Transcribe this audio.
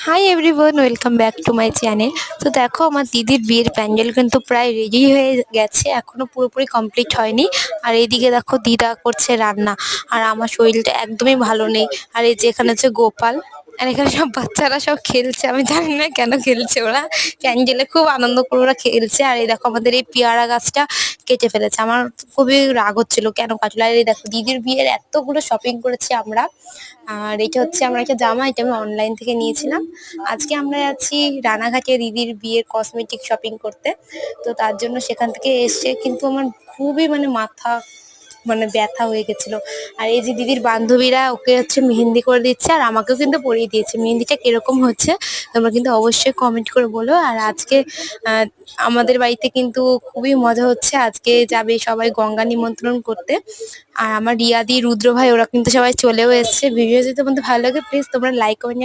Hi everyone, welcome back to my channel. তো দেখো, আমার দিদির বিয়ের প্যান্ডেল কিন্তু প্রায় রেডি হয়ে গেছে, এখনো পুরোপুরি কমপ্লিট হয়নি। আর এইদিকে দেখো দিদা করছে রান্না। আর আমার শরীরটা একদমই ভালো নেই। আর এই যে এখানে হচ্ছে গোপাল, আর এখানে সব বাচ্চারা সব খেলছে, আমি জানি না কেন খেলছে ওরা। প্যান্ডেলে খুব আনন্দ করে ওরা খেলছে। আর এই দেখো আমাদের এই পেয়ারা গাছটা কেটে ফেলেছে, আমার খুবই রাগ হচ্ছিল কেন কাটলো। আর এই দেখো দিদির বিয়ের এতগুলো শপিং করেছি আমরা। আর এটা হচ্ছে আমার একটা জামা, এটা আমি অনলাইন থেকে নিয়েছিলাম। আজকে আমরা যাচ্ছি রানাঘাটে দিদির বিয়ের কসমেটিক শপিং করতে। তো তার জন্য সেখান থেকে এসছে, কিন্তু আমার খুবই মাথা ব্যথা হয়ে গেছিল। আর এই যে দিদির বান্ধবীরা ওকে হচ্ছে মেহেন্দি করে দিচ্ছে, আর আমাকেও কিন্তু পরিয়ে দিয়েছে। মেহেন্দিটা কিরকম হচ্ছে তোমরা কিন্তু অবশ্যই কমেন্ট করে বলো। আর আজকে আহ, আমাদের বাড়িতে কিন্তু খুবই মজা হচ্ছে, আজকে যাবে সবাই গঙ্গা নিমন্ত্রণ করতে। আর আমার রিয়াদি, রুদ্র ভাই ওরা কিন্তু সবাই চলেও এসছে। ভিডিও যদি তোমাদের ভালো লাগে প্লিজ তোমরা লাইক কমেন্ট